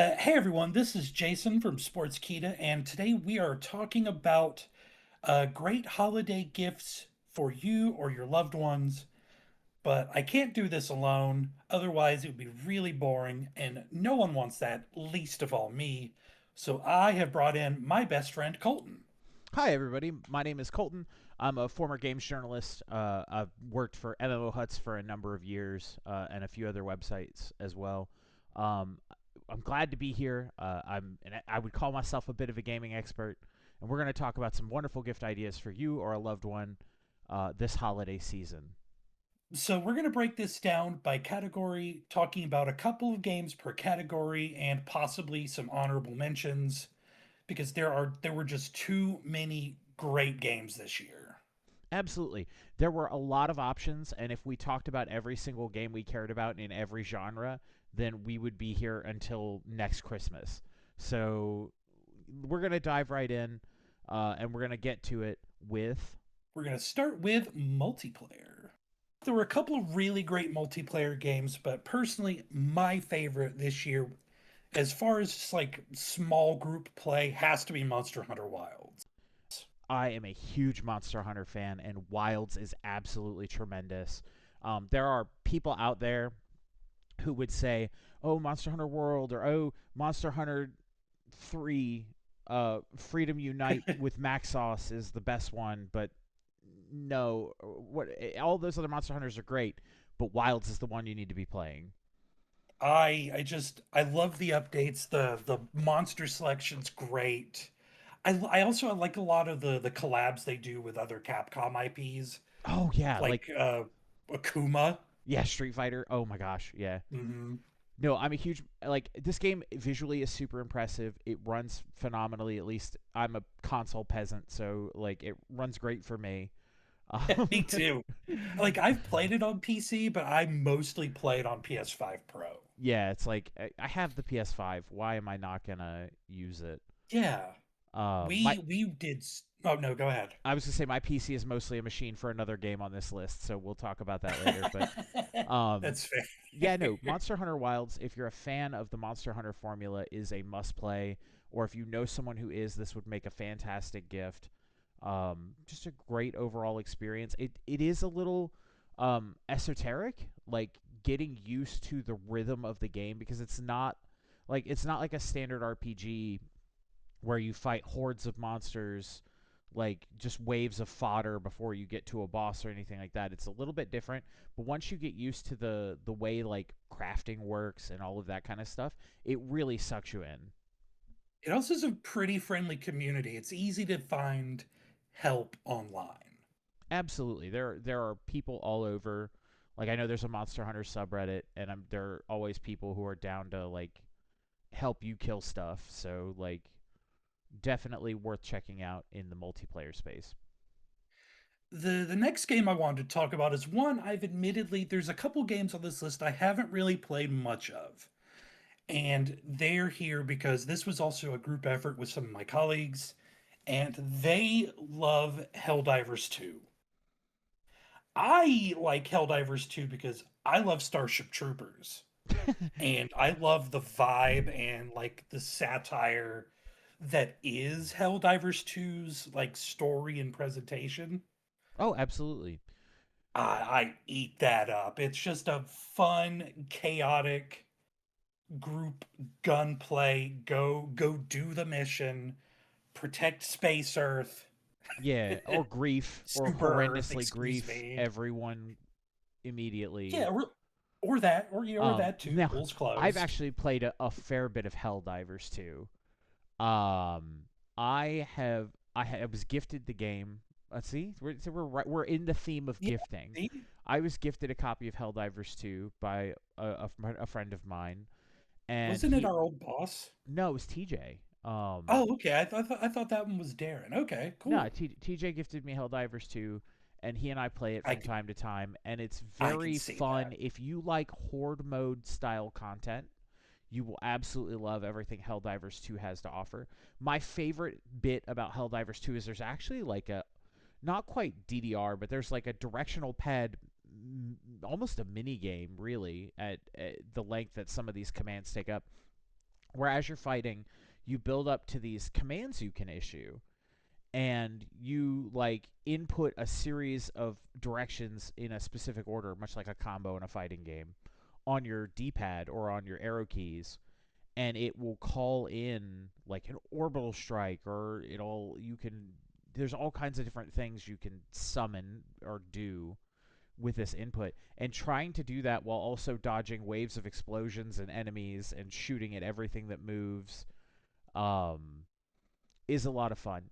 Hey everyone, this is Jason from Sportskeeda, and today we are talking about great holiday gifts for you or your loved ones. But I can't do this alone, otherwise, it would be really boring, and no one wants that, least of all me. So I have brought in my best friend, Colton. Hi, everybody. My name is Colton. I'm a former games journalist. I've worked for MMO Huts for a number of years and a few other websites as well. Um, I'm glad to be here. I would call myself a bit of a gaming expert, and we're going to talk about some wonderful gift ideas for you or a loved one this holiday season. So we're going to break this down by category, talking about a couple of games per category and possibly some honorable mentions because there were just too many great games this year. Absolutely. There were a lot of options, and if we talked about every single game we cared about in every genre, then we would be here until next Christmas. So we're going to dive right in, and we're going to get to it with. We're going to start with multiplayer. There were a couple of really great multiplayer games, but personally, my favorite this year, as far as just like small group play, has to be Monster Hunter Wilds. I am a huge Monster Hunter fan, and Wilds is absolutely tremendous. There are people out there who would say, "Oh, Monster Hunter World," or "Oh, Monster Hunter 3, Freedom Unite with Maxos is the best one," but no, all those other Monster Hunters are great, but Wilds is the one you need to be playing. I love the updates. The monster selection's great. I also like a lot of the collabs they do with other Capcom IPs, Oh yeah, like Akuma. yeah, Street Fighter. Oh my gosh, yeah. Hmm. No, I'm a huge this game visually is super impressive. It runs phenomenally. At least I'm a console peasant, so it runs great for me. Me too. Like I've played it on PC, but I mostly played on PS5 Pro. Yeah, it's like I have the PS5. Why am I not gonna use it? Yeah. My We did oh no, go ahead. I was gonna say my PC is mostly a machine for another game on this list, so we'll talk about that later. But um, That's yeah, fair. no, Monster Hunter Wilds. If you're a fan of the Monster Hunter formula, is a must play. Or if you know someone who is, this would make a fantastic gift. Just a great overall experience. It is a little esoteric, like getting used to the rhythm of the game because it's not like a standard RPG where you fight hordes of monsters like just waves of fodder before you get to a boss or anything like that. It's a little bit different, but once you get used to the way like crafting works and all of that kind of stuff, it really sucks you in. It also is a pretty friendly community. It's easy to find help online. Absolutely. There are people all over. Like I know there's a Monster Hunter subreddit and there are always people who are down to like help you kill stuff. So like definitely worth checking out in the multiplayer space. The next game I wanted to talk about is one I've admittedly there's a couple games on this list I haven't really played much of. And they're here because this was also a group effort with some of my colleagues, and they love Helldivers 2. I like Helldivers 2 because I love Starship Troopers, and I love the vibe and like the satire that is Helldivers 2's like story and presentation. Oh, absolutely. I eat that up. It's just a fun, chaotic group gunplay. Go do the mission, protect Space Earth. Yeah, or grief, or Super Earth, horrendously excuse grief me. everyone immediately. Yeah, or that, or that too. Now, Pool's I've closed. actually played a fair bit of Helldivers too. Um, I was gifted the game. Let's see, we're right, we're in the theme of Yeah, gifting. see? I was gifted a copy of Helldivers 2 by a friend of mine, and Wasn't it he our old boss? no, it was TJ. Oh, okay. I thought that one was Darren. Okay, No, cool. TJ gifted me Helldivers 2, and he and I play it I from can time to time, and it's I can very see fun. that. If you like horde mode style content, you will absolutely love everything Helldivers 2 has to offer. My favorite bit about Helldivers 2 is there's actually like a not quite DDR, but there's like a directional pad, almost a mini game, really, at the length that some of these commands take up, where as you're fighting, you build up to these commands you can issue, and you like input a series of directions in a specific order, much like a combo in a fighting game, on your D-pad or on your arrow keys, and it will call in like an orbital strike, or it'll you can there's all kinds of different things you can summon or do with this input, and trying to do that while also dodging waves of explosions and enemies and shooting at everything that moves, um, is a lot of fun.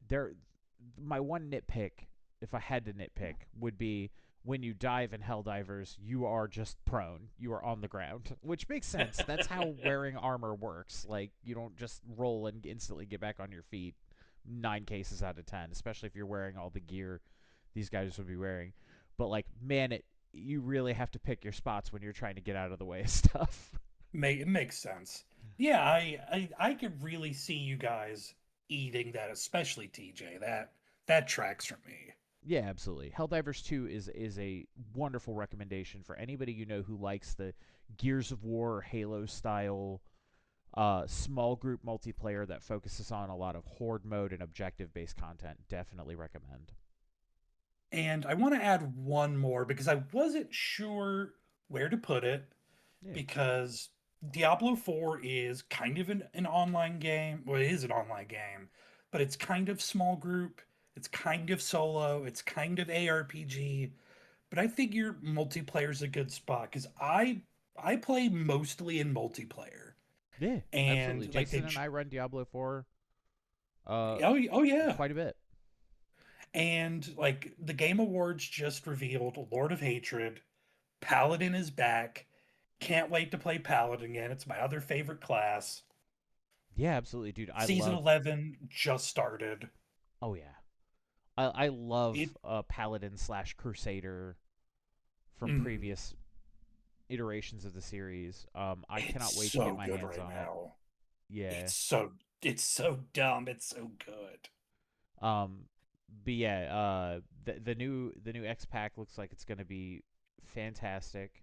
My one nitpick, if I had to nitpick, would be when you dive in Helldivers, you are just prone. You are on the ground, which makes sense. That's how wearing armor works. Like, you don't just roll and instantly get back on your feet 9 cases out of 10, especially if you're wearing all the gear these guys would be wearing. But, like, man, you really have to pick your spots when you're trying to get out of the way of stuff. It makes sense. Yeah, I could really see you guys eating that, especially TJ. That tracks for me. Yeah, absolutely. Helldivers 2 is a wonderful recommendation for anybody you know who likes the Gears of War or Halo style small group multiplayer that focuses on a lot of horde mode and objective based content. Definitely recommend. And I want to add one more because I wasn't sure where to put it Yeah. because Diablo 4 is kind of an online game. Well, it is an online game, but it's kind of small group, it's kind of solo, it's kind of ARPG. But I figure multiplayer is a good spot because I play mostly in multiplayer. Yeah, absolutely. And like Jason and I run Diablo 4 uh oh yeah. quite a bit. And like the Game Awards just revealed Lord of Hatred, Paladin is back. Can't wait to play Paladin again. It's my other favorite class. Yeah, absolutely, dude. I Season love 11 just started. Oh yeah. I It love Paladin slash Crusader from mm, previous iterations of the series. I it's cannot wait to get so my good hands right on it. now. Yeah. It's so dumb. It's so good. Um, but yeah, the new X pack looks like it's gonna be fantastic.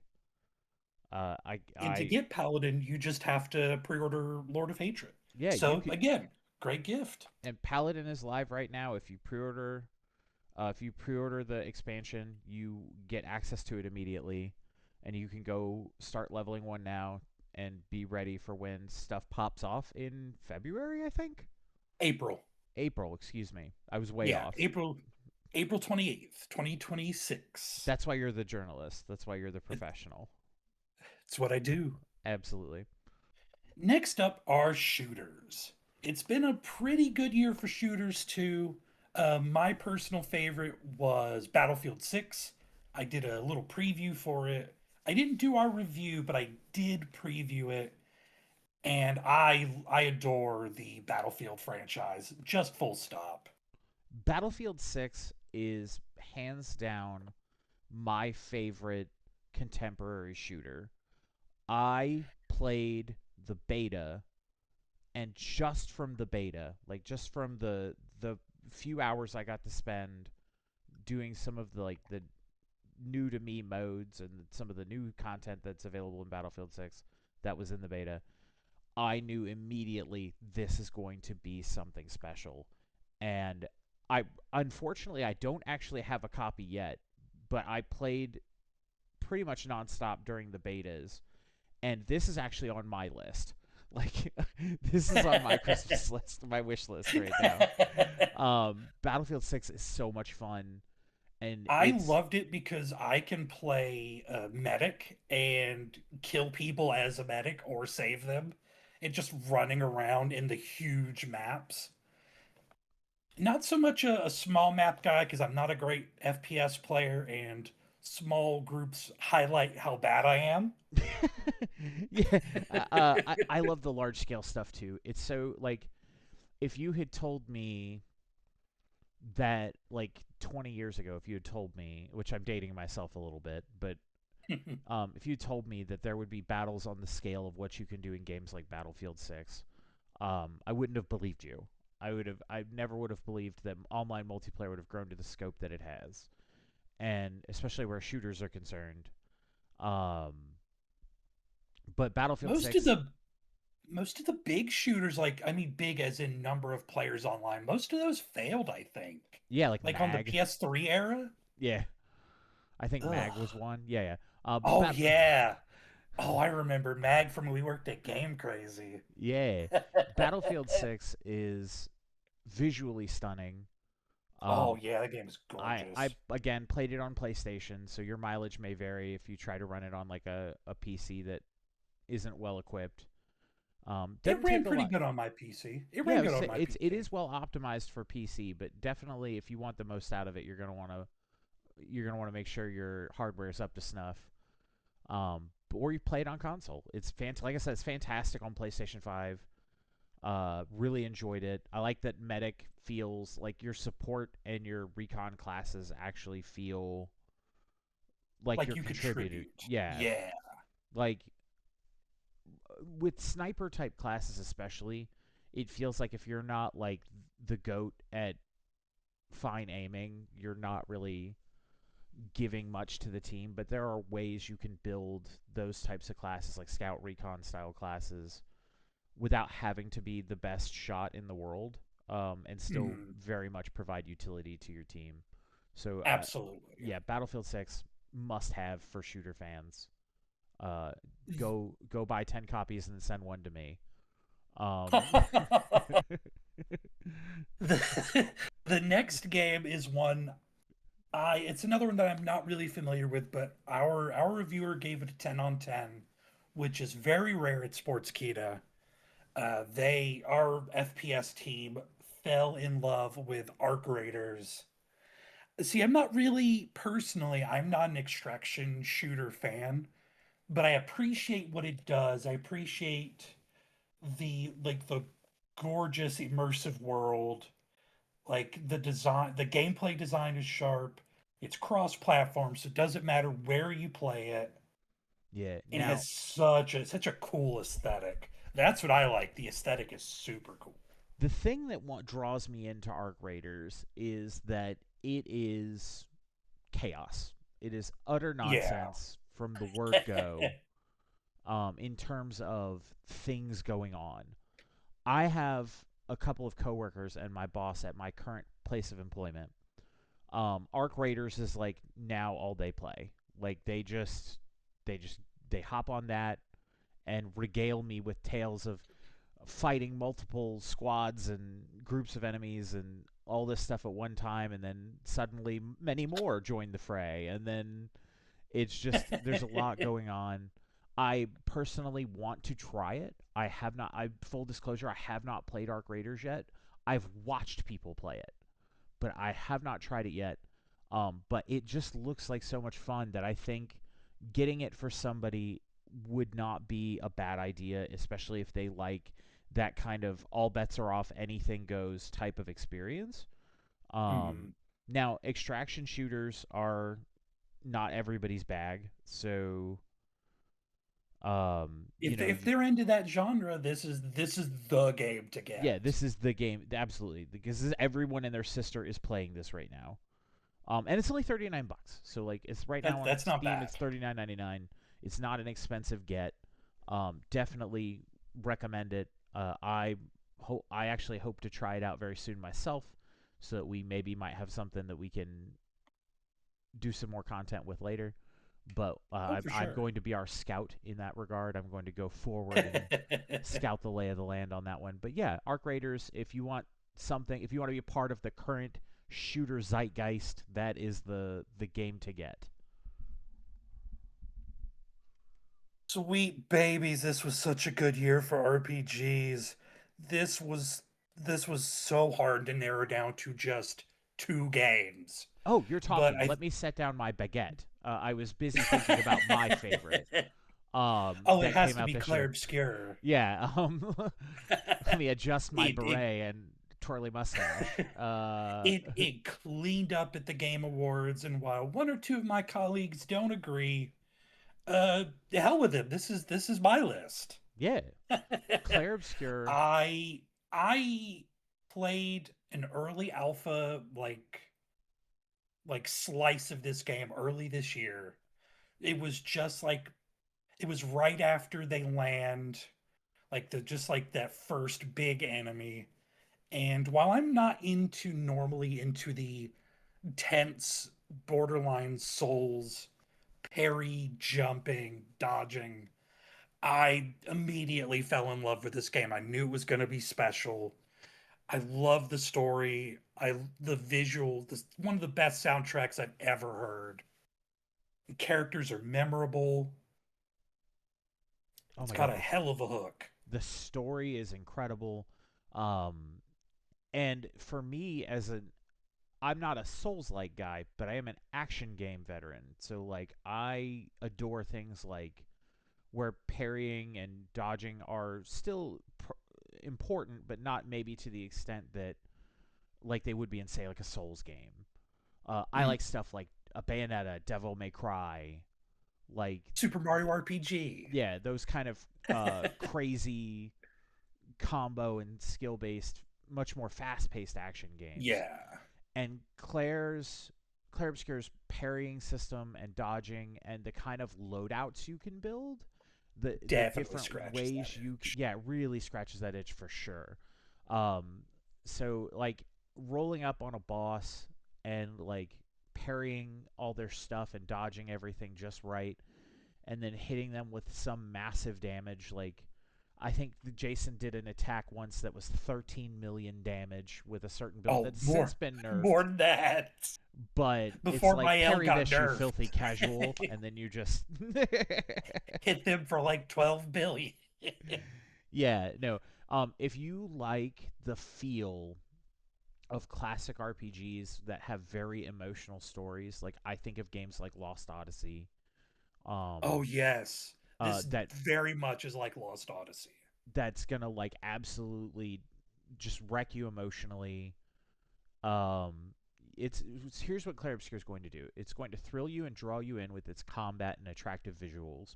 And to I get Paladin, you just have to pre-order Lord of Hatred. yeah, you So could. again, great gift. And Paladin is live right now. If you pre-order the expansion, you get access to it immediately, and you can go start leveling one now and be ready for when stuff pops off in February, I think. April. April, excuse me. I was way Yeah, off. April 28th, 2026. That's why you're the journalist. That's why you're the professional. It's what I do. Absolutely. Next up are shooters. It's been a pretty good year for shooters too. My personal favorite was Battlefield 6. I did a little preview for it. I didn't do our review, but I did preview it, and I adore the Battlefield franchise. Just full stop. Battlefield 6 is hands down my favorite contemporary shooter. I played the beta, and just from the beta, like just from the few hours I got to spend doing some of the like the new to me modes and some of the new content that's available in Battlefield 6 that was in the beta, I knew immediately this is going to be something special. And I unfortunately I don't actually have a copy yet, but I played pretty much nonstop during the betas, and this is actually on my list. Like this is on my Christmas list, my wish list right now. Battlefield 6 is so much fun, and I it's loved it because I can play medic and kill people as a medic or save them, and just running around in the huge maps. Not so much a small map guy because I'm not a great FPS player, and small groups highlight how bad I am. yeah. I love the large scale stuff too. It's so like if you had told me that like 20 years ago, if you had told me, which I'm dating myself a little bit, but if you told me that there would be battles on the scale of what you can do in games like Battlefield 6, I wouldn't have believed you. I never would have believed that online multiplayer would have grown to the scope that it has, and especially where shooters are concerned. Um, but Battlefield Most of 6, the most of the big shooters, like I mean big as in number of players online, most of those failed, I think. Yeah, like Like on the Mag. PS3 era. Yeah, I think Mag was Ugh. one. Yeah, yeah. Oh yeah. Oh, I remember Mag from when we worked at Game Crazy. yeah, Battlefield 6 is visually stunning. Oh Um, yeah, that game is I gorgeous. again played it on PlayStation, so your mileage may vary if you try to run it on like a PC that isn't well equipped. It Doesn't ran take a pretty lot. good on my PC. It Yeah, ran good on my it PC. is well optimized for PC, but definitely if you want the most out of it, you're gonna want to make sure your hardware is up to snuff. Or you play it on console. It's like I said, it's fantastic on PlayStation 5. Really enjoyed it. I like that Medic feels like your support and your recon classes actually feel like Like you're you contributing. contribute. Yeah, Yeah. like with sniper type classes especially, it feels like if you're not like the goat at fine aiming, you're not really giving much to the team. But there are ways you can build those types of classes, like scout recon style classes, without having to be the best shot in the world, and still Hmm. very much provide utility to your team. So, Absolutely. yeah, Battlefield 6 must have for shooter fans. Uh, go buy 10 copies and then send one to me. Um, the, the next game is one I it's another one that I'm not really familiar with, but our reviewer gave it a 10 on 10, which is very rare at Sportskeeda. Our FPS team fell in love with Arc Raiders. See, I'm not an extraction shooter fan, but I appreciate what it does. I appreciate the gorgeous immersive world. Like the gameplay design is sharp. It's cross-platform, so it doesn't matter where you play it, yeah. and Now, has such a cool aesthetic. That's what I like. The aesthetic is super cool. the thing that draws me into Arc Raiders is that it is chaos. It is utter Yeah. nonsense from the word go, in terms of things going on. I have a couple of coworkers and my boss at my current place of employment. Arc Raiders is like now all they play. Like they just they hop on that and regale me with tales of fighting multiple squads and groups of enemies and all this stuff at one time, and then suddenly many more join the fray, and then it's just there's a lot going on. I personally want to try it. I have not. I full disclosure, I have not played Arc Raiders yet. I've watched people play it, but I have not tried it yet. But it just looks like so much fun that I think getting it for somebody would not be a bad idea, especially if they like that kind of all bets are off, anything goes type of experience. Um, Mhm. Now, extraction shooters are not everybody's bag, so If you they're into that genre, this is the game to yeah, get. this is the game absolutely because everyone and their sister is playing this right now. And it's only $39, so like it's right now on That's not Steam. It's bad. $39.99. It's not an expensive get. Definitely recommend it. I actually hope to try it out very soon myself, so that we maybe might have something that we can do some more content with later. But Oh, for I'm sure. going to be our scout in that regard. I'm going to go forward and scout the lay of the land on that one. But yeah, Arc Raiders, if you want something, if you want to be a part of the current shooter zeitgeist, that is the game to get. Sweet babies, this was such a good year for RPGs. This was this was so hard to narrow down to just two games. Oh, you're But talking. Let me set down my baguette. I was busy thinking about my favorite oh, it that has came to out be this Claire year. Obscure. Yeah. Let me adjust my It beret and twirly mustache. it cleaned up at the Game Awards, and while one or two of my colleagues don't agree, the hell with it. This is my list. Yeah. Claire Obscure. I I played an early alpha like slice of this game early this year. It was just like it was right after they land. like the just like that first big enemy. And while I'm not into normally into the tense borderline souls parry jumping dodging, I immediately fell in love with this game. I knew it was going to be special. I love the story. The visual. This one of the best soundtracks I've ever heard. The characters are memorable. Oh It's my got god, a hell of a hook. the story is incredible. Um, and for me, I'm not a Souls like guy, but I am an action game veteran. So like I adore things like where parrying and dodging are still important, but not maybe to the extent that like they would be in say like a Souls game. I Mm. like stuff like a Bayonetta, Devil May Cry, like Super Mario RPG. yeah, those kind of crazy combo and skill based, much more fast paced action games. Yeah, And Claire Obscure's parrying system and dodging and the kind of loadouts you can build, the definitely different scratches that ways itch. yeah, it really scratches that itch for sure. Um, so like rolling up on a boss and like parrying all their stuff and dodging everything just right, and then hitting them with some massive damage. Like I think Jason did an attack once that was 13 million damage with a certain build Oh, that's since more, been more nerfed, than that. but it's Before like my L parry got this, you nerfed, filthy casual, and then you just hit them for like 12 billion. yeah, no. If you like the feel of classic RPGs that have very emotional stories, like I think of games like Lost Odyssey, um, Oh yes, this that very much is like Lost Odyssey. that's gonna like absolutely just wreck you emotionally. Um, it's here's what Clair Obscure is going to do. It's going to thrill you and draw you in with its combat and attractive visuals.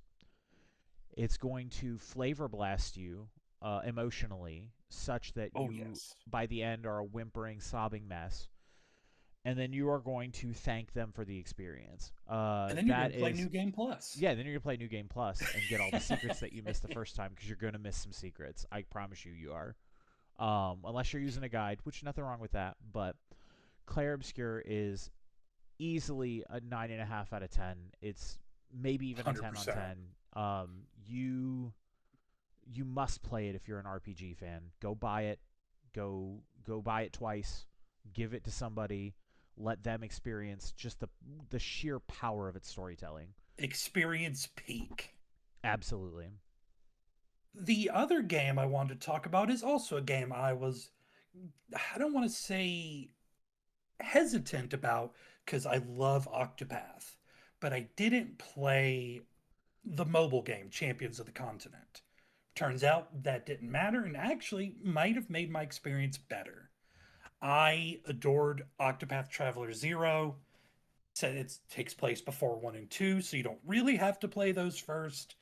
It's going to flavor blast you emotionally, such that Oh you yes. by the end are a whimpering, sobbing mess, and then you are going to thank them for the experience. And then you're That gonna play is New Game Plus. yeah. Then you're gonna play New Game Plus and get all the secrets that you missed the first time because you're gonna miss some secrets. I promise you, you are. Unless you're using a guide, which nothing wrong with that. But Clair Obscure is easily a 9.5 out of 10. It's maybe even a 10 on 100%. 10. You must play it if you're an RPG fan. Go buy it. Go buy it twice. Give it to somebody. Let them experience just the sheer power of its storytelling. Experience peak. Absolutely. The other game I wanted to talk about is also a game I don't want to say hesitant about because I love Octopath, but I didn't play the mobile game Champions of the Continent. Turns out that didn't matter and actually might have made my experience better. I adored Octopath Traveler Zero. Said it takes place before 1 and 2, so you don't really have to play those first.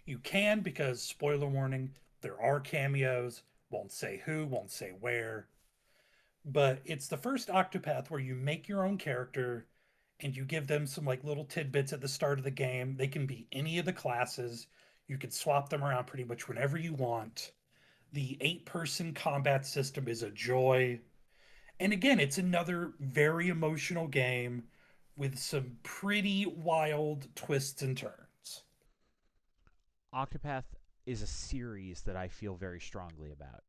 You can because, spoiler warning, there are cameos. Won't say who, won't say where. But it's the first Octopath where you make your own character and you give them some like little tidbits at the start of the game. They can be any of the classes. You can swap them around pretty much whenever you want. The 8-person combat system is a joy. And again, it's another very emotional game with some pretty wild twists and turns. Octopath is a series that I feel very strongly about.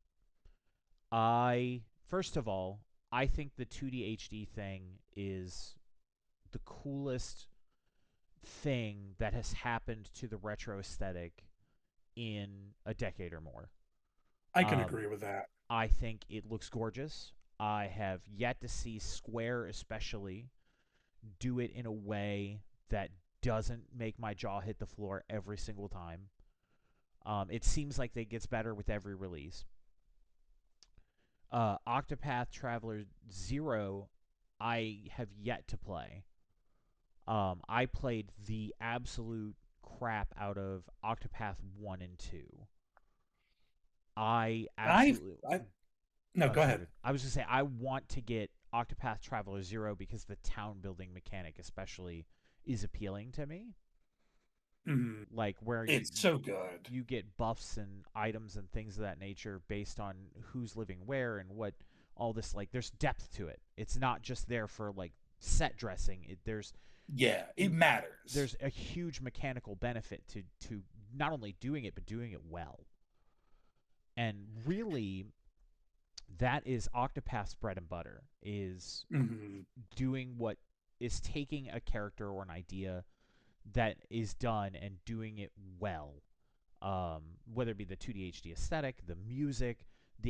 I first of all, I think the 2D HD thing is the coolest thing that has happened to the retro aesthetic in a decade or more. I can Um, agree with that. I think it looks gorgeous. I have yet to see Square, especially, do it in a way that doesn't make my jaw hit the floor every single time. It seems like it gets better with every release. Octopath Traveler Zero, I have yet to play. I played the absolute crap out of Octopath 1 and 2. I I've, absolutely. I, no, Oh, go sorry. ahead. Dude. I was going to say, I want to get Octopath Traveler Zero because the town building mechanic, especially, is appealing to me. Mhm. like where It's so good. you get buffs and items and things of that nature based on who's living where and what all this, like there's depth to it. It's not just there for like set dressing. Yeah, it matters. there's a huge mechanical benefit to not only doing it but doing it well. And really that is Octopath's bread and butter, is Mhm. doing what is taking a character or an idea that is done and doing it well. Whether it be the 2D HD aesthetic, the music,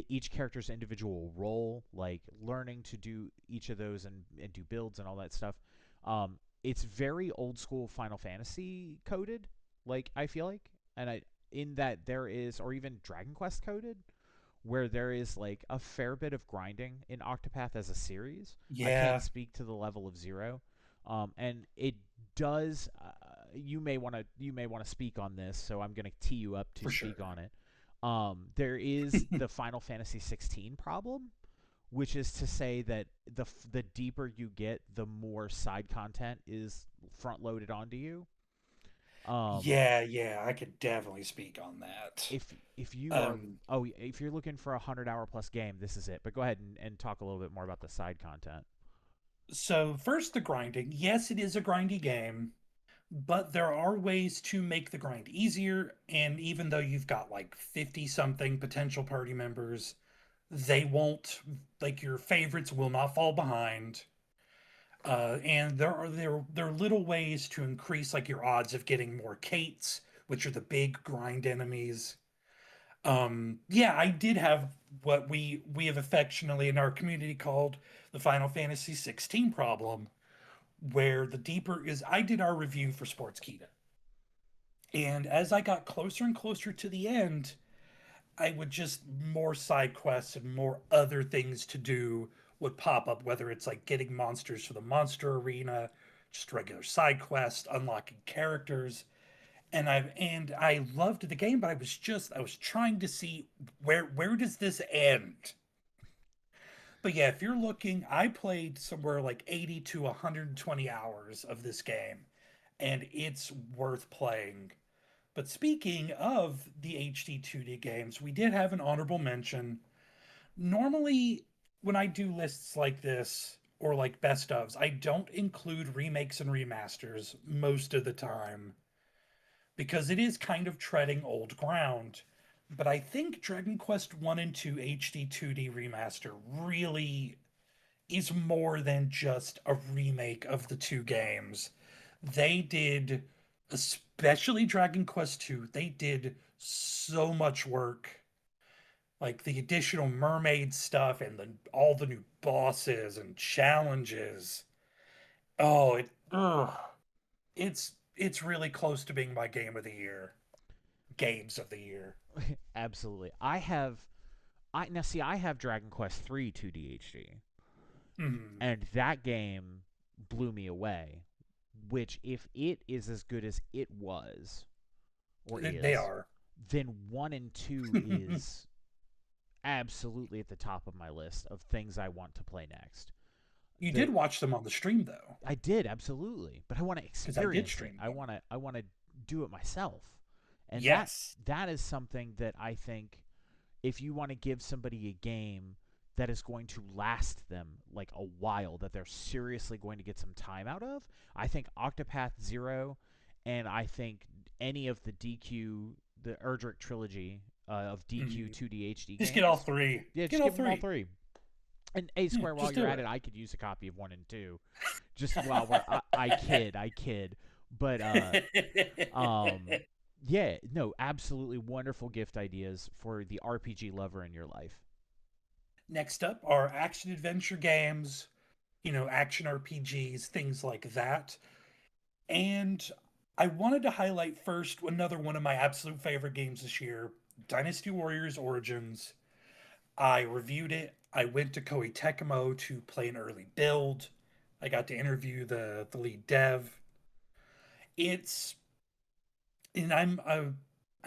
each character's individual role, like learning to do each of those and do builds and all that stuff. It's very old school Final Fantasy coded, like I feel like, and I in that there is, or even Dragon Quest coded, where there is like a fair bit of grinding in Octopath as a series. I can't Yeah, speak to the level of Zero, and it does. You may want to speak on this, so I'm going to tee you up to for speak sure. on it. There is the Final Fantasy 16 problem, which is to say that the deeper you get, the more side content is front loaded onto you. Um, Yeah, yeah, I could definitely speak on that. if you are Um, oh if you're looking for a 100-hour plus game, this is it. But go ahead and talk a little bit more about the side content. so first the grinding. Yes, it is a grindy game, but there are ways to make the grind easier. And even though you've got like 50 something potential party members, they won't, like your favorites will not fall behind. And there are little ways to increase like your odds of getting more Kates, which are the big grind enemies. Yeah, I did have what we have affectionately in our community called the Final Fantasy 16 problem, where the deeper is I did our review for Sportskeeda. And as I got closer and closer to the end, I would just more side quests and more other things to do would pop up, whether it's like getting monsters for the monster arena, just regular side quests, unlocking characters. And I loved the game, but I was trying to see where does this end? But yeah, if you're looking, I played somewhere like 80 to 120 hours of this game, and it's worth playing. But speaking of the HD 2D games, we did have an honorable mention. Normally, when I do lists like this or like best ofs, I don't include remakes and remasters most of the time because it is kind of treading old ground. But I think Dragon Quest 1 and 2 HD 2D remaster really is more than just a remake of the two games. They did, especially Dragon Quest 2, they did so much work. Like the additional mermaid stuff and all the new bosses and challenges. Oh, it's really close to being my game of the year. Games of the year. Absolutely. I have Dragon Quest 3 2D HD, Mhm. and that game blew me away. Which, if it is as good as it was or They is, are. then 1 and 2 is absolutely at the top of my list of things I want to play next. You did The watch them on the stream though, I did absolutely, but I want to because I did experience it. stream I them. want to I want to do it myself. And Yes. that is something that I think, if you want to give somebody a game that is going to last them like a while, that they're seriously going to get some time out of, I think Octopath Zero, and I think any of the DQ, the Erdrick trilogy of DQ Mhm. 2D HD Just get all games. three. Yeah, Get just all give them all three. three. And A Yeah, Square, while just you're do at it, it. I could use a copy of 1 and 2. Just while I kid. But um, yeah, no, absolutely wonderful gift ideas for the RPG lover in your life. Next up are action adventure games, action RPGs, things like that. And I wanted to highlight first another one of my absolute favorite games this year, Dynasty Warriors Origins. I reviewed it. I went to Koei Tecmo to play an early build. I got to interview the lead dev. It's and I'm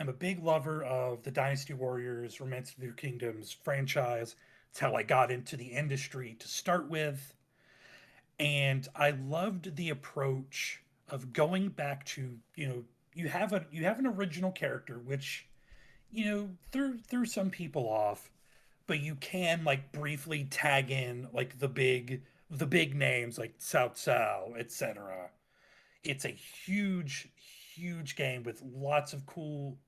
a big lover of the Dynasty Warriors Romance of the Kingdoms franchise. It's how I got into the industry to start with. And I loved the approach of going back to, you have an original character, which threw some people off, but you can like briefly tag in like the big names like Cao Cao, etc. It's a huge game with lots of cool,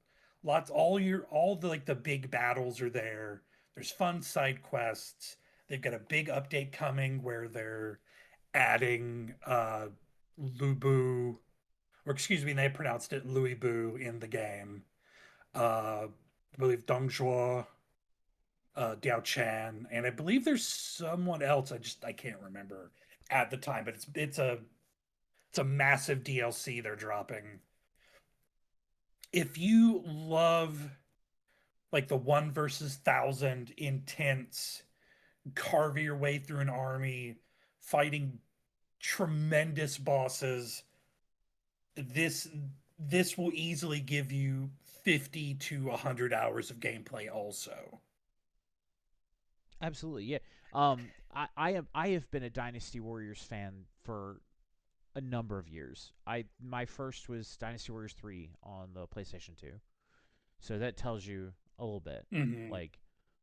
lots all the like the big battles are there. There's fun side quests. They've got a big update coming where they're adding Lubu, or excuse me, they pronounced it Louis Boo in the game. I believe Dongzhuo, Diao Chan, and I believe there's someone else. I can't remember at the time, but it's a massive DLC they're dropping. If you love like the one versus thousand intense, carve your way through an army, fighting tremendous bosses, this this will easily give you 50 to 100 hours of gameplay also. Absolutely, yeah. I have been a Dynasty Warriors fan for a number of years. I My first was Dynasty Warriors 3 on the PlayStation 2. So that tells you a little bit. Hmm. Like,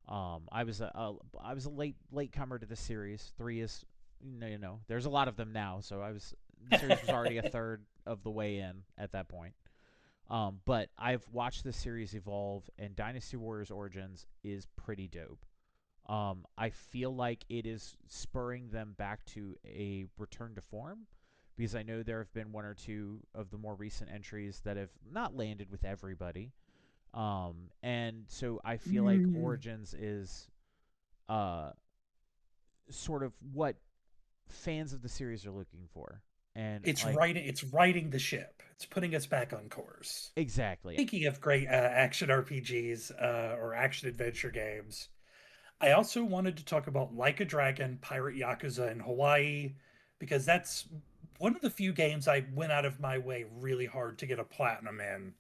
I was a late comer to the series. 3 is, there's a lot of them now. So the series was already a third of the way in at that point. But I've watched the series evolve, and Dynasty Warriors Origins is pretty dope. I feel like it is spurring them back to a return to form, because I know there have been one or two of the more recent entries that have not landed with everybody. And so I feel like Mm. Origins is uh, sort of what fans of the series are looking for. And like, It's righting the ship. It's putting us back on course. exactly. Speaking of great action RPGs or action adventure games, I also wanted to talk about Like a Dragon, Pirate Yakuza in Hawaii, because that's one of the few games I went out of my way really hard to get a platinum in.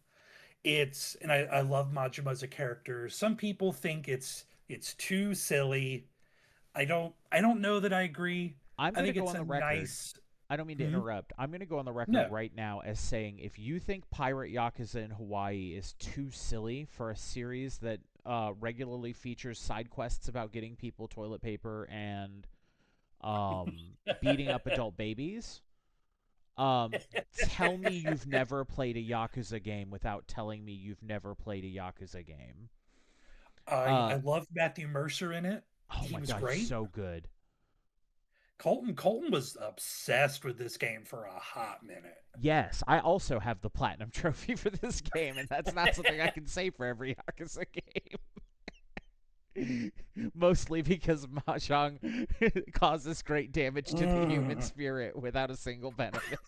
And I love Majima as a character. Some people think it's too silly. I don't know that I agree. I'm I going to think go it's on a the record. nice. I don't mean to Hmm? interrupt. I'm going to go on the record No. right now as saying, if you think Pirate Yakuza in Hawaii is too silly for a series that regularly features side quests about getting people toilet paper and beating up adult babies, um, tell me you've never played a Yakuza game without telling me you've never played a Yakuza game. I Uh, love Matthew Mercer in it. oh He my was god, he's great. so good. Colton was obsessed with this game for a hot minute. Yes, I also have the platinum trophy for this game, and that's not something I can say for every Yakuza game. Mostly because Mahjong causes great damage to the human Mm. spirit without a single benefit.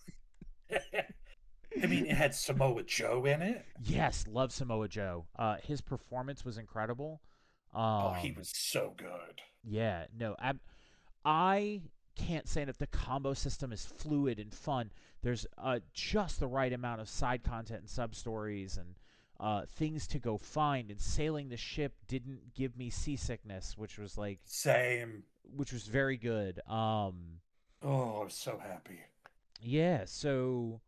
I mean, it had Samoa Joe in it. Yes, love Samoa Joe. His performance was incredible. Oh, he Um, was so good. yeah, no, I can't say enough. The combo system is fluid and fun. There's just the right amount of side content and sub stories and things to go find. And sailing the ship didn't give me seasickness, Same. which was very good. Oh, I was so happy. Yeah. So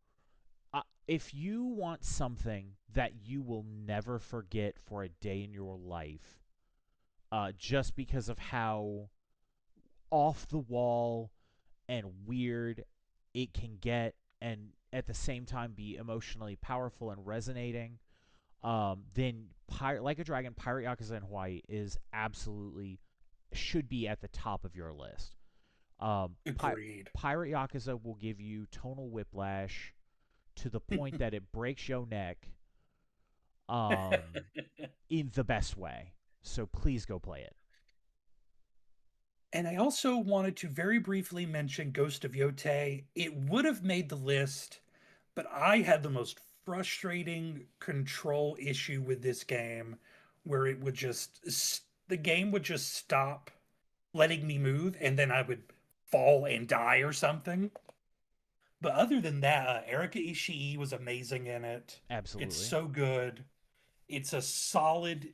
if you want something that you will never forget for a day in your life, just because of how off the wall and weird it can get, and at the same time be emotionally powerful and resonating, then Like a Dragon, Pirate Yakuza in Hawaii is absolutely should be at the top of your list. Agreed. Pirate Yakuza will give you tonal whiplash to the point that it breaks your neck, um, in the best way. So please go play it. And I also wanted to very briefly mention Ghost of Yote. It would have made the list, but I had the most frustrating control issue with this game where the game would just stop letting me move and then I would fall and die or something. But other than that, Erika Ishii was amazing in it. It's Absolutely. so good. It's a solid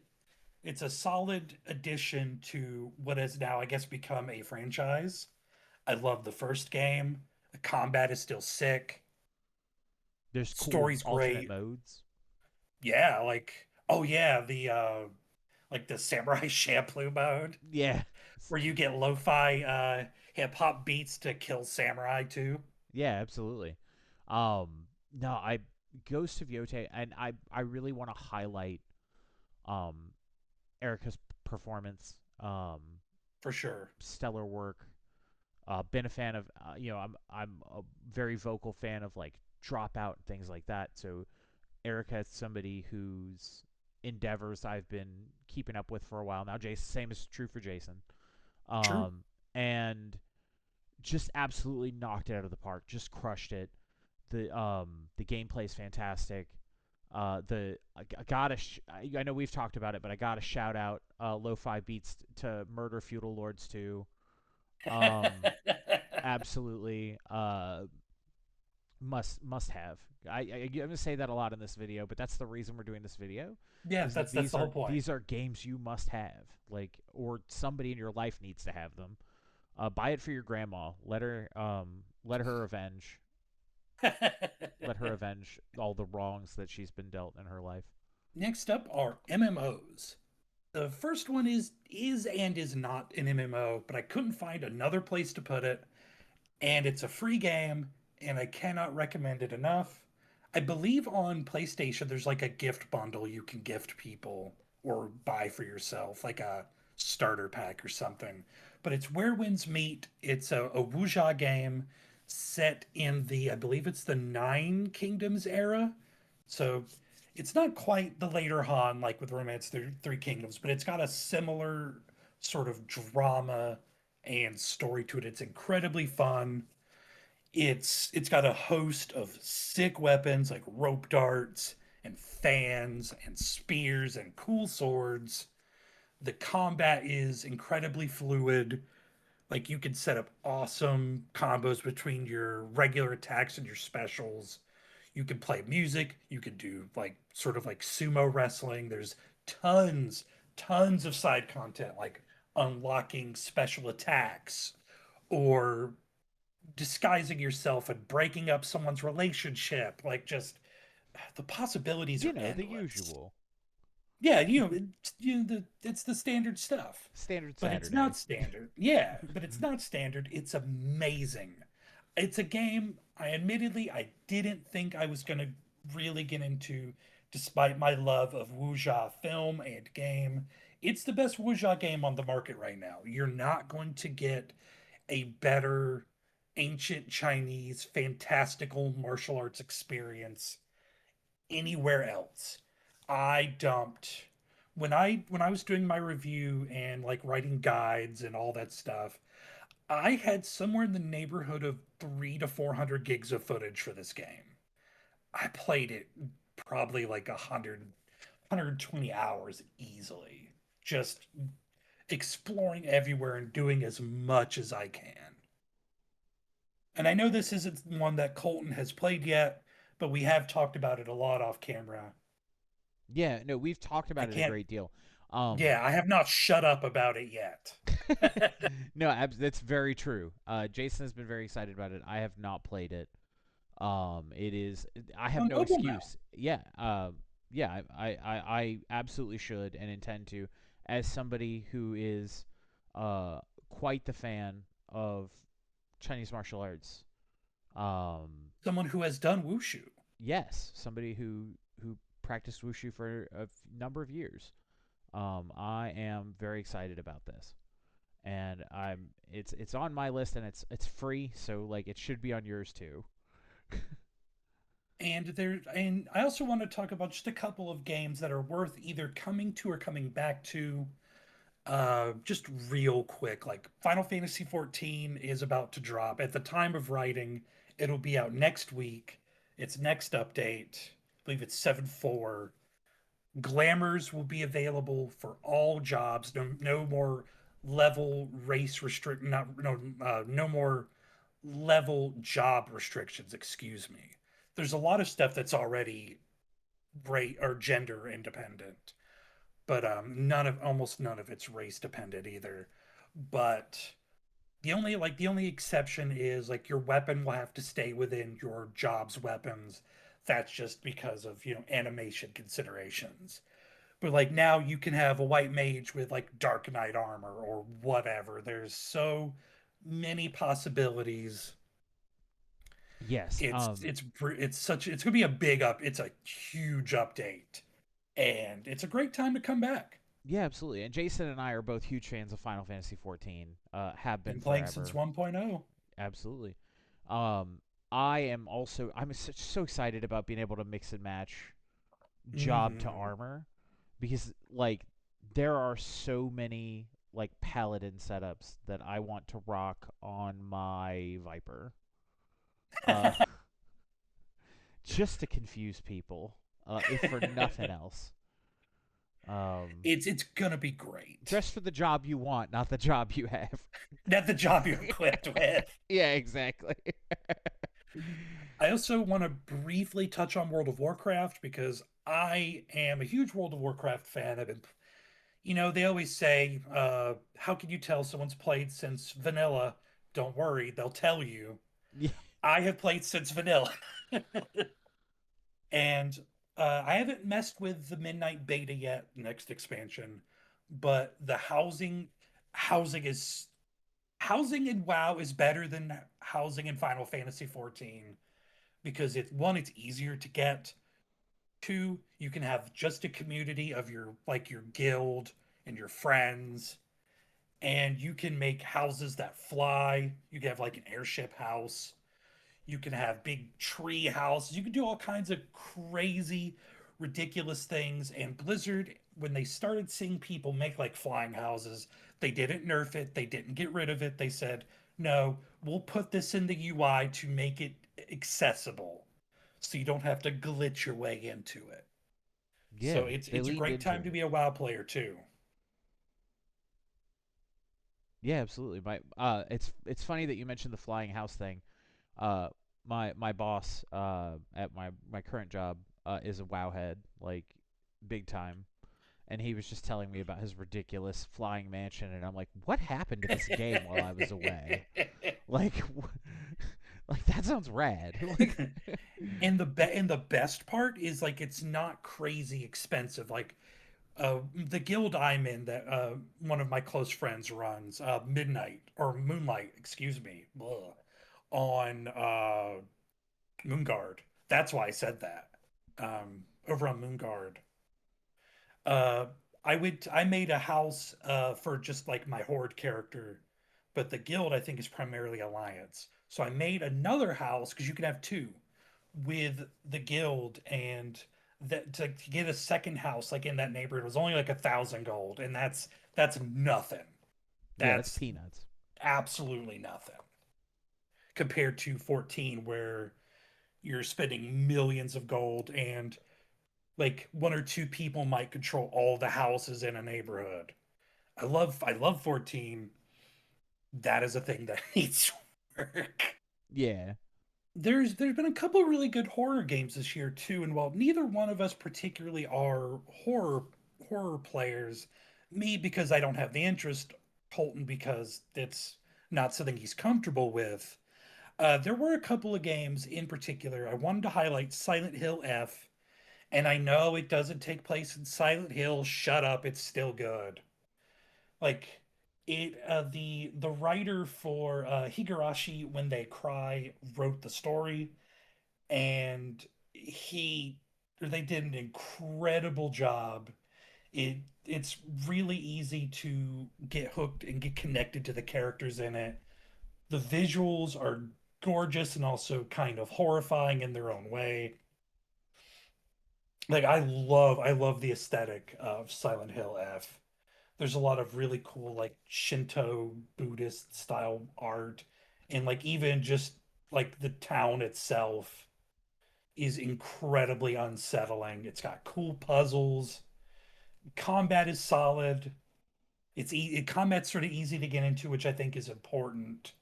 it's a solid addition to what has now, I guess, become a franchise. I love the first game. The combat is still sick. There's cool Story's alternate great. modes. Yeah, like oh yeah, the like the Samurai Champloo mode Yeah. where you get lo-fi hip hop beats to kill samurai too. Yeah, absolutely. No, I Ghost of Yote, and I really want to highlight um Erica's performance. For sure. Stellar work. Been a fan of I'm a very vocal fan of like Dropout and things like that. So Erica is somebody whose endeavors I've been keeping up with for a while now. Jason, same is true for Jason. True. And just absolutely knocked it out of the park. Just crushed it. The gameplay is fantastic. I gotta I know we've talked about it, but I gotta shout out lo-fi beats to Murder Feudal Lords 2. Um, Absolutely must have. I'm gonna say that a lot in this video, but that's the reason we're doing this video, Yeah, is that that's the whole point. these are games you must have, like, or somebody in your life needs to have them. Buy it for your grandma. Let her avenge all the wrongs that she's been dealt in her life. Next up are MMOs. The first one is and is not an MMO, but I couldn't find another place to put it, and it's a free game, and I cannot recommend it enough. I believe on PlayStation there's like a gift bundle you can gift people or buy for yourself, like a starter pack or something. But it's Where Winds Meet. It's a wuxia game set in the, I believe it's the Nine Kingdoms era. So it's not quite the later Han like with Romance Through Three Kingdoms, but it's got a similar sort of drama and story to it. It's incredibly fun. It's got a host of sick weapons like rope darts and fans and spears and cool swords. The combat is incredibly fluid. Like you can set up awesome combos between your regular attacks and your specials. You can play music, you can do like sort of like sumo wrestling. There's tons tons of side content like unlocking special attacks or disguising yourself and breaking up someone's relationship. Like just the possibilities You are know, the endless. usual Yeah, it's the standard stuff, standard but it's Saturday. not standard. Yeah, but it's not standard. It's amazing. It's a game I didn't think I was gonna really get into, despite my love of wuxia film and game. It's the best wuxia game on the market right now. You're not going to get a better ancient Chinese fantastical martial arts experience anywhere else. I dumped when I was doing my review and like writing guides and all that stuff, I had somewhere in the neighborhood of 3 to 400 gigs of footage for this game. I played it probably like 120 hours easily, just exploring everywhere and doing as much as I can. And I know this isn't one that Colton has played yet, but we have talked about it a lot off camera. Yeah, no, we've talked I about it a can't, great deal. Um, yeah, I have not shut up about it yet. no, that's very true. Jason has been very excited about it. I have not played it. It is. I have On no mobile now. excuse. Yeah. Yeah. I absolutely should and intend to, as somebody who is, uh, quite the fan of Chinese martial arts. Um, Someone who has done wushu. yes, somebody who practiced wushu for a number of years. I am very excited about this, and it's on my list, and it's free, so like it should be on yours too. And I also want to talk about just a couple of games that are worth either coming to or coming back to. Just real quick, like Final Fantasy 14 is about to drop. At the time of writing, it'll be out next week. Its next update, I believe it's 7.4. Glamours will be available for all jobs. No more level race restrict. Not no no more level job restrictions. Excuse me. There's a lot of stuff that's already rate or gender independent, but almost none of it's race dependent either. But the only exception is like your weapon will have to stay within your job's weapons. that's just because of, animation considerations. But like now you can have a white mage with like Dark Knight armor or whatever. There's so many possibilities. Yes. It's gonna be a big up. It's a huge update, and it's a great time to come back. Yeah, absolutely. And Jason and I are both huge fans of Final Fantasy 14. Have been Been playing since forever. 1.0. Absolutely. Um, I am also. So excited about being able to mix and match job to Hmm. armor because like there are so many like paladin setups that I want to rock on my Viper. Uh, just to confuse people. If for nothing else. Um, It's gonna be great. dress for the job you want, not the job you have. Not the job you're equipped with. Yeah, exactly. I also want to briefly touch on World of Warcraft because I am a huge World of Warcraft fan. They always say, how can you tell someone's played since vanilla? Don't worry, they'll tell you. Yeah, I have played since vanilla. And I haven't messed with the Midnight Beta yet, next expansion, but the housing is housing in WoW is better than housing in Final Fantasy 14 because it's easier to get. Two, you can have just a community of your guild and your friends, and you can make houses that fly. You can have like an airship house. You can have big tree houses. You can do all kinds of crazy, ridiculous things. And Blizzard, when they started seeing people make like flying houses, they didn't nerf it. They didn't get rid of it. They said, no, we'll put this in the UI to make it accessible so you don't have to glitch your way into it. So yeah, it's they it's a leaned great time into to it. be a WoW player too. Yeah, absolutely. It's funny that you mentioned the flying house thing. Uh, my boss at my current job is a WoW head, like big time, and he was just telling me about his ridiculous flying mansion, and I'm like, what happened to this game while I was away? Like, like that sounds rad. Like, And the best part is like it's not crazy expensive. Like the guild I'm in that one of my close friends runs, Midnight or Moonlight, excuse me, on Moonguard. That's why I said that. Over on Moonguard. Uh, I made a house for just like my horde character, but the guild I think is primarily alliance. So I made another house because you can have two with the guild, and that to get a second house like in that neighborhood was only like 1,000 gold, and that's nothing. yeah, that's That's peanuts. absolutely nothing compared to 14 where you're spending millions of gold and like one or two people might control all the houses in a neighborhood. I love 14. That is a thing that needs work. Yeah, There's been a couple of really good horror games this year too, and while neither one of us particularly are horror players, me because I don't have the interest, Colton because it's not something he's comfortable with. There were a couple of games in particular. I wanted to highlight Silent Hill F, and I know it doesn't take place in Silent Hill. Shut up, it's still good. Like the writer for Higurashi When They Cry wrote the story, and he they did an incredible job. It's really easy to get hooked and get connected to the characters in it. The visuals are gorgeous and also kind of horrifying in their own way. Like I love the aesthetic of Silent Hill F. There's a lot of really cool like Shinto Buddhist style art, and like even just like the town itself is incredibly unsettling. It's got cool puzzles. Combat is solid. Combat's sort of easy to get into, which I think is important.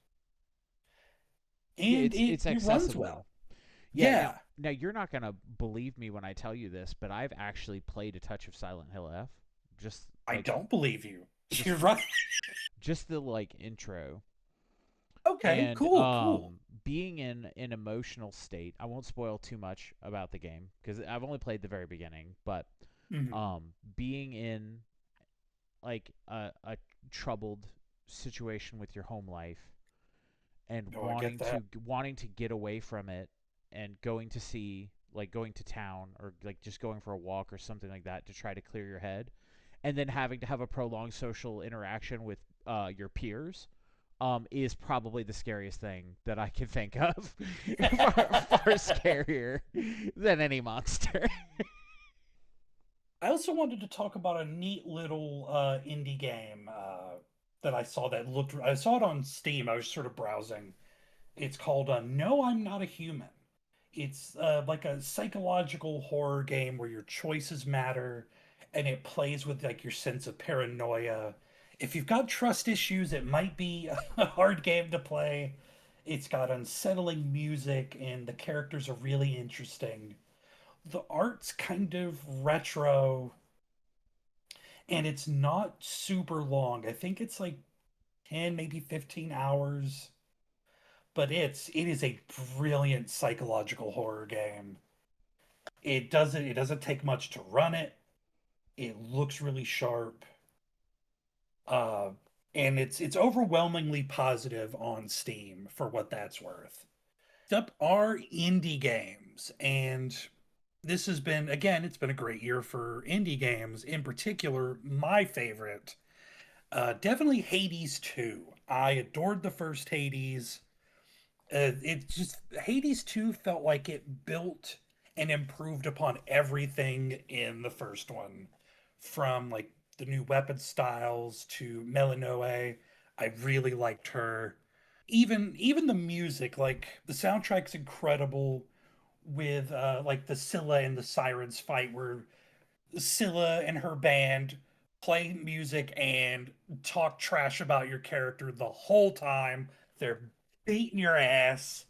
yeah, And it it's it runs accessible. well. Yeah, now Yeah, now you're not gonna believe me when I tell you this, but I've actually played a touch of Silent Hill F. Just I like don't believe you. just You're right. just the like intro. Okay, And cool, cool. being in an emotional state, I won't spoil too much about the game because I've only played the very beginning, but Hmm. being in like a troubled situation with your home life and Oh, I get that. wanting to get away from it and going to see like going to town or like just going for a walk or something like that to try to clear your head and then having to have a prolonged social interaction with your peers is probably the scariest thing that I can think of. Far scarier than any monster. I also wanted to talk about a neat little indie game that I saw that looked. I saw it on Steam. I was sort of browsing. It's called No, I'm Not a Human. It's like a psychological horror game where your choices matter and it plays with like your sense of paranoia. If you've got trust issues, it might be a hard game to play. It's got unsettling music and the characters are really interesting. The art's kind of retro and it's not super long. I think it's like 10, maybe 15 hours, but it is a brilliant psychological horror game. It doesn't take much to run it. It looks really sharp. Uh and it's overwhelmingly positive on Steam for what that's worth. Up are indie games, and this has been, again, it's been a great year for indie games. In particular, my favorite, definitely Hades 2. I adored the first Hades. It just Hades 2 felt like it built and improved upon everything in the first one, from like the new weapon styles to Melinoe. I really liked her. Even the music, like the soundtrack's incredible with like the Scylla and the Sirens fight where Scylla and her band play music and talk trash about your character the whole time. They're beating your ass.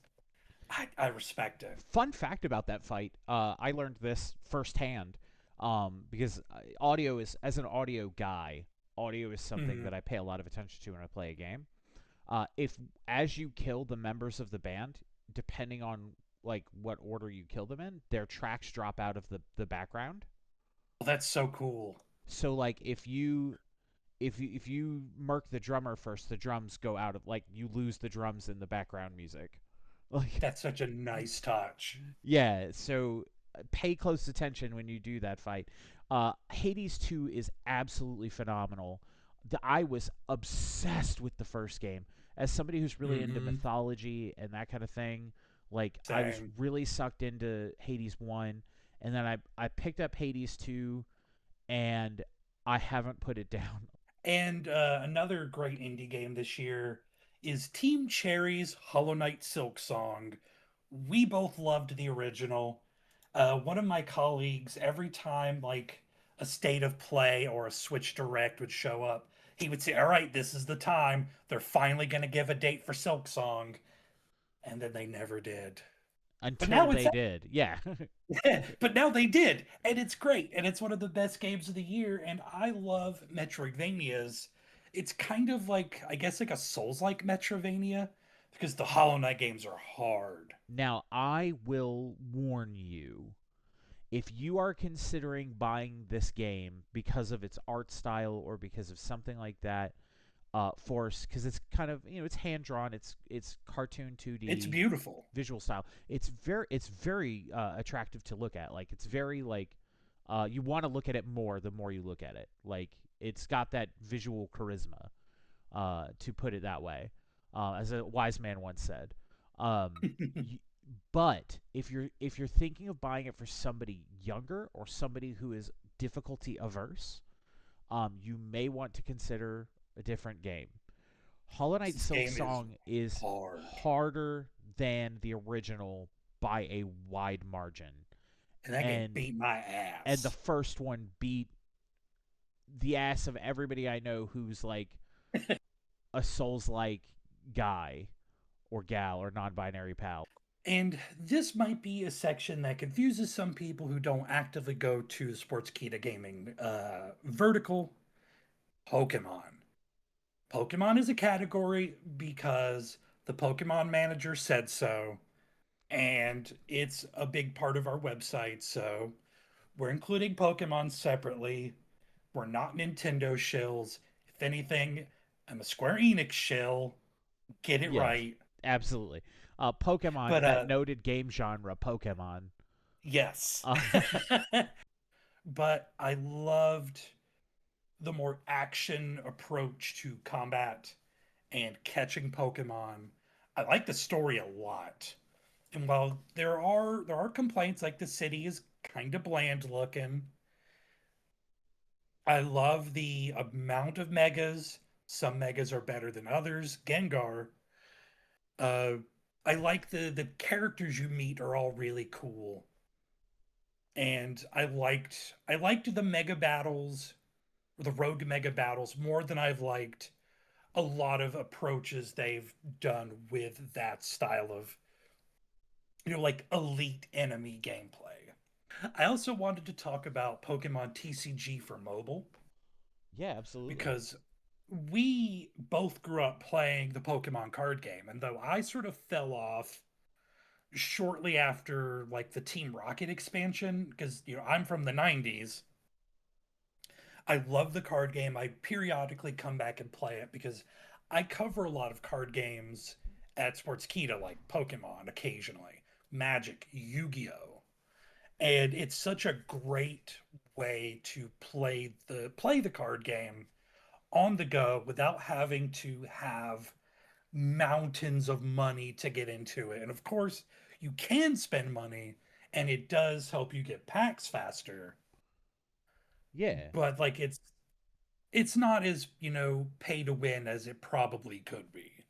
I respect it. Fun fact about that fight, I learned this firsthand because audio is, as an audio guy, audio is something Mhm. that I pay a lot of attention to when I play a game. If as you kill the members of the band, depending on like what order you kill them in, their tracks drop out of the background. Well, that's so cool. So like if you murk the drummer first, the drums go out of like you lose the drums in the background music. Like That's such a nice touch. yeah, so pay close attention when you do that fight. Hades 2 is absolutely phenomenal. I was obsessed with the first game. As somebody who's really into Hmm. mythology and that kind of thing, like I was Same. really sucked into Hades 1 and then I picked up Hades 2 and I haven't put it down. And another great indie game this year is Team Cherry's Hollow Knight Silk Song. We both loved the original. One of my colleagues, every time like a state of play or a Switch Direct would show up, he would say, "All right, this is the time. They're finally going to give a date for Silk Song," and then they never did. But Until now it's they did. Yeah. but now they did, and it's great, and it's one of the best games of the year. And I love Metroidvanias. It's kind of like, I guess, like a Souls-like Metrovania, because the Hollow Knight games are hard. Now, I will warn you, if you are considering buying this game because of its art style or because of something like that, force because it's kind of it's hand drawn, it's cartoon It's 2D beautiful. visual style. It's very attractive to look at. Like it's very like you want to look at it more the more you look at it. Like it's got that visual charisma, to put it that way, as a wise man once said. Um, y- but if you're thinking of buying it for somebody younger or somebody who is difficulty averse, you may want to consider a different game. Hollow Knight This Silk game is Song is hard, harder than the original by a wide margin, and that game and beat my the ass. first one beat the ass of everybody I know who's like a Souls like guy or gal or non-binary pal. And this might be a section that confuses some people who don't actively go to the Sportskeeda Gaming vertical. Pokemon. Pokemon is a category because The Pokemon manager said so, and it's a big part of our website. So we're including Pokemon separately. We're not Nintendo shills. If anything, I'm a Square Enix shill. Get it Yes, right. absolutely. Pokemon, But that noted game genre, Pokemon. yes. Uh, But I loved the more action approach to combat and catching Pokemon. I like the story a lot. And while there are complaints like the city is kind of bland looking, I love the amount of megas. Some megas are better than others. Gengar. Uh, I like the characters you meet are all really cool, and I liked the mega battles, or the road to mega battles, more than I've liked a lot of approaches they've done with that style of like elite enemy gameplay. I also wanted to talk about Pokemon TCG for mobile yeah, absolutely. because we both grew up playing the Pokemon card game, and though I sort of fell off shortly after like the Team Rocket expansion, because I'm from the 90s. I love the card game. I periodically come back and play it because I cover a lot of card games at Sportskeeda, like Pokemon occasionally, Magic, Yu-Gi-Oh! And it's such a great way to play the card game on the go without having to have mountains of money to get into it. And of course, you can spend money and it does help you get packs faster, Yeah. but like it's not as, pay to win as it probably could be.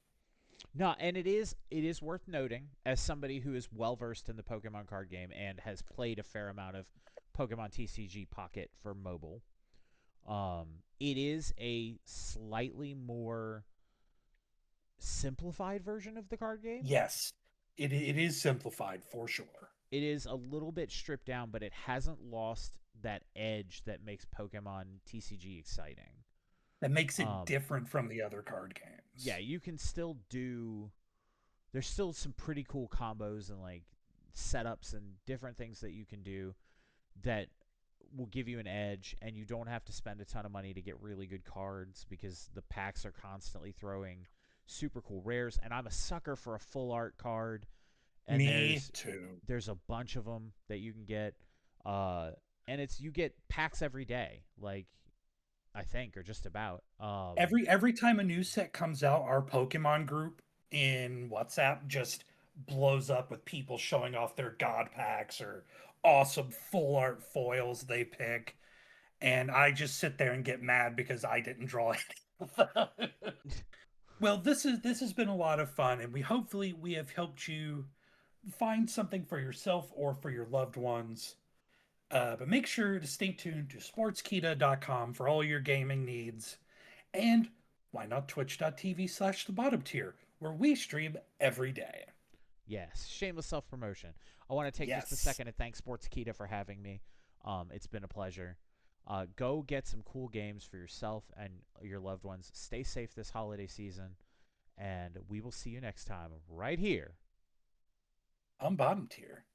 No, and it is worth noting as somebody who is well versed in the Pokemon card game and has played a fair amount of Pokemon TCG Pocket for mobile. It is a slightly more simplified version of the card game. Yes, it is simplified for sure. It is a little bit stripped down, but it hasn't lost that edge that makes Pokemon TCG exciting. That makes it Um, different from the other card yeah, games. you can still do. There's still some pretty cool combos and like setups and different things that you can do that will give you an edge, and you don't have to spend a ton of money to get really good cards because the packs are constantly throwing super cool rares. And I'm a sucker for a full art card, and Me there's too. there's a bunch of them that you can get, uh, and it's you get packs every day, like I think, or just about. Every time a new set comes out, our Pokemon group in WhatsApp just blows up with people showing off their god packs or awesome full art foils they pick. And I just sit there and get mad because I didn't draw any of them. Well, this has been a lot of fun, and we have helped you find something for yourself or for your loved ones. But make sure to stay tuned to sportskeeda.com for all your gaming needs. And why not twitch.tv/the bottom tier, where we stream every day. Yes, shameless self promotion. I want to take just a Yes, second to thank Sportskeeda for having me. It's been a pleasure. Go get some cool games for yourself and your loved ones. Stay safe this holiday season, and we will see you next time right here. I'm bottom tier.